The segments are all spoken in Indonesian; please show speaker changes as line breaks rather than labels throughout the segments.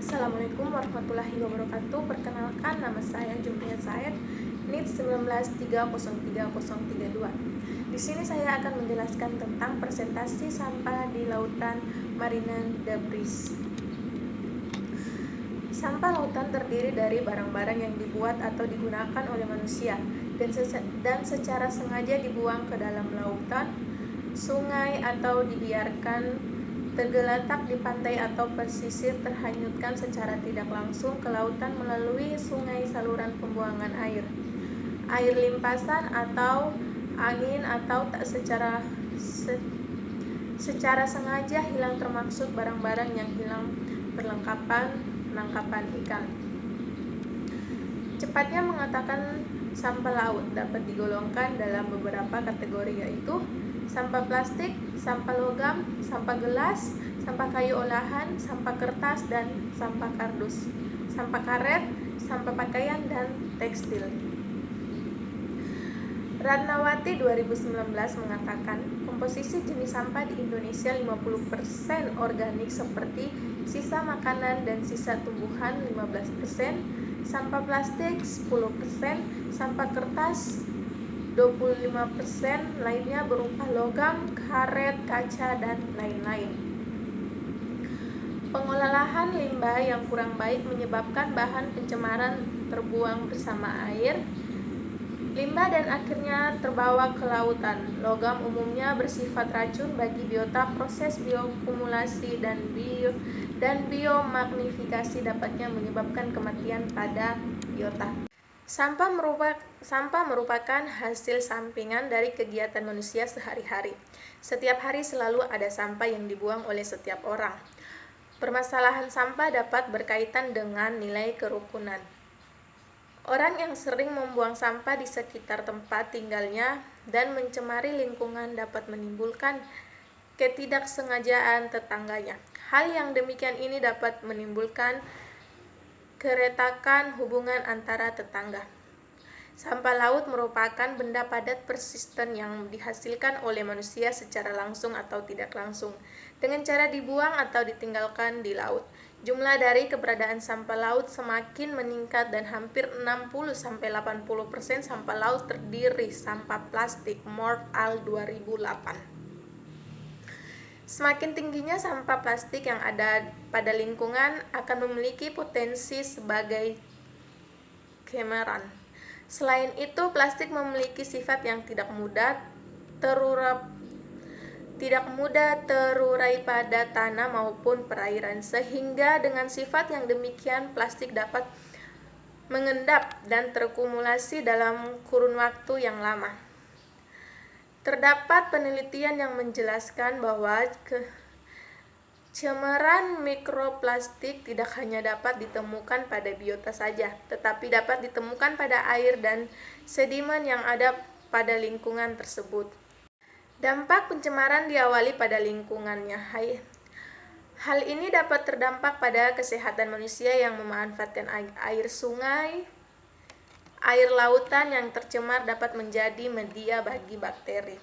Assalamualaikum warahmatullahi wabarakatuh. Perkenalkan, nama saya Jumriat Said, NIT 19303032. Di sini saya akan menjelaskan tentang presentasi sampah di lautan Marinan Debris. Sampah lautan terdiri dari barang-barang yang dibuat atau digunakan oleh manusia dan secara sengaja dibuang ke dalam lautan, sungai, atau dibiarkan tergeletak di pantai atau pesisir, terhanyutkan secara tidak langsung ke lautan melalui sungai, saluran pembuangan air limpasan, atau angin, atau tak secara sengaja hilang, termasuk barang-barang yang hilang perlengkapan penangkapan ikan. Cepatnya mengatakan sampah laut dapat digolongkan dalam beberapa kategori, yaitu sampah plastik, sampah logam, sampah gelas, sampah kayu olahan, sampah kertas, dan sampah kardus, sampah karet, sampah pakaian, dan tekstil. Ratnawati 2019 mengatakan komposisi jenis sampah di Indonesia 50% organik seperti sisa makanan dan sisa tumbuhan 15%, sampah plastik 10%, sampah kertas 25%, lainnya berupa logam, karet, kaca, dan lain-lain. Pengolahan limbah yang kurang baik menyebabkan bahan pencemaran terbuang bersama air limbah dan akhirnya terbawa ke lautan. Logam umumnya bersifat racun bagi biota. Proses bioakumulasi dan biomagnifikasi dapatnya menyebabkan kematian pada biota. Sampah merupakan hasil sampingan dari kegiatan manusia sehari-hari. Setiap hari selalu ada sampah yang dibuang oleh setiap orang. Permasalahan sampah dapat berkaitan dengan nilai kerukunan. Orang yang sering membuang sampah di sekitar tempat tinggalnya dan mencemari lingkungan dapat menimbulkan ketidaksengajaan tetangganya. Hal yang demikian ini dapat menimbulkan keretakan hubungan antara tetangga. Sampah laut merupakan benda padat persisten yang dihasilkan oleh manusia secara langsung atau tidak langsung, dengan cara dibuang atau ditinggalkan di laut. Jumlah dari keberadaan sampah laut semakin meningkat dan hampir 60-80% sampah laut terdiri sampah plastik. Mort al. 2008. Semakin tingginya sampah plastik yang ada pada lingkungan akan memiliki potensi sebagai cemaran. Selain itu, plastik memiliki sifat yang tidak mudah terurai pada tanah maupun perairan, sehingga dengan sifat yang demikian plastik dapat mengendap dan terkumulasi dalam kurun waktu yang lama. Terdapat penelitian yang menjelaskan bahwa cemaran mikroplastik tidak hanya dapat ditemukan pada biota saja, tetapi dapat ditemukan pada air dan sedimen yang ada pada lingkungan tersebut. Dampak pencemaran diawali pada lingkungannya. Hal ini dapat terdampak pada kesehatan manusia yang memanfaatkan air sungai. Air lautan yang tercemar dapat menjadi media bagi bakteri.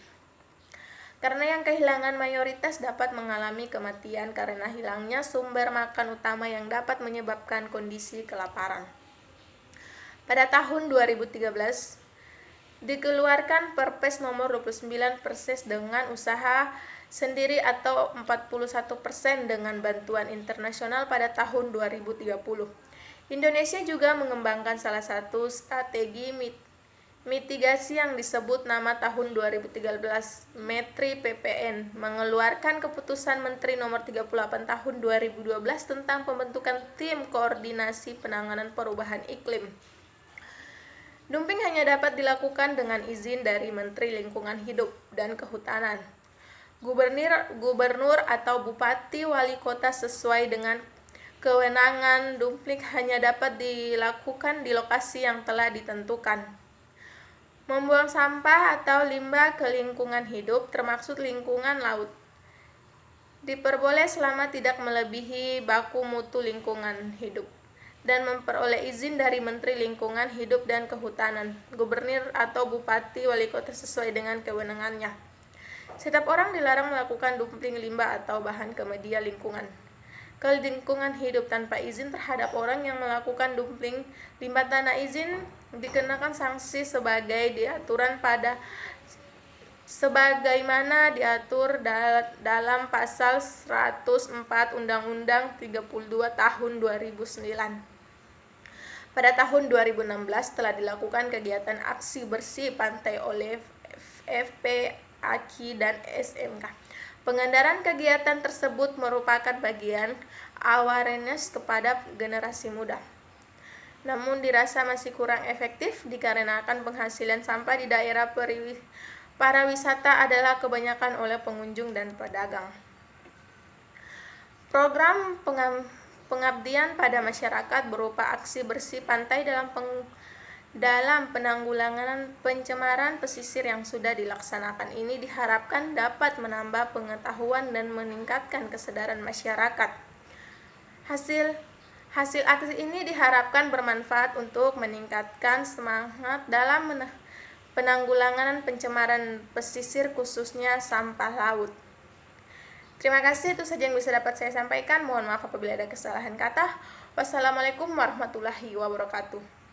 Karena yang kehilangan mayoritas dapat mengalami kematian karena hilangnya sumber makan utama yang dapat menyebabkan kondisi kelaparan. Pada tahun 2013, dikeluarkan Perpres nomor 29 Perses dengan usaha sendiri atau 41% dengan bantuan internasional pada tahun 2030. Indonesia juga mengembangkan salah satu strategi mitigasi yang disebut nama tahun 2013 Metri PPN, mengeluarkan keputusan Menteri nomor 38 tahun 2012 tentang pembentukan tim koordinasi penanganan perubahan iklim. Dumping hanya dapat dilakukan dengan izin dari Menteri Lingkungan Hidup dan Kehutanan, gubernur atau bupati, wali kota sesuai dengan kewenangan. Dumping hanya dapat dilakukan di lokasi yang telah ditentukan. Membuang sampah atau limbah ke lingkungan hidup, termasuk lingkungan laut, diperboleh selama tidak melebihi baku mutu lingkungan hidup dan memperoleh izin dari Menteri Lingkungan Hidup dan Kehutanan, gubernur atau bupati, wali kota sesuai dengan kewenangannya. Setiap orang dilarang melakukan dumping limbah atau bahan ke media lingkungan. ke lingkungan hidup tanpa izin terhadap orang yang melakukan dumping limbah tanah izin dikenakan sanksi sebagaimana diatur dalam pasal 104 Undang-Undang 32 tahun 2009. Pada tahun 2016 telah dilakukan kegiatan aksi bersih pantai oleh FP, AKI, dan SMK. Pengandaran kegiatan tersebut merupakan bagian awareness kepada generasi muda. Namun dirasa masih kurang efektif dikarenakan penghasilan sampah di daerah pariwisata adalah kebanyakan oleh pengunjung dan pedagang. Program pengabdian pada masyarakat berupa aksi bersih pantai dalam penanggulangan pencemaran pesisir yang sudah dilaksanakan ini diharapkan dapat menambah pengetahuan dan meningkatkan kesadaran masyarakat. Hasil aksi ini diharapkan bermanfaat untuk meningkatkan semangat dalam penanggulangan pencemaran pesisir khususnya sampah laut. Terima kasih, itu saja yang bisa dapat saya sampaikan. Mohon maaf apabila ada kesalahan kata. Wassalamualaikum warahmatullahi wabarakatuh.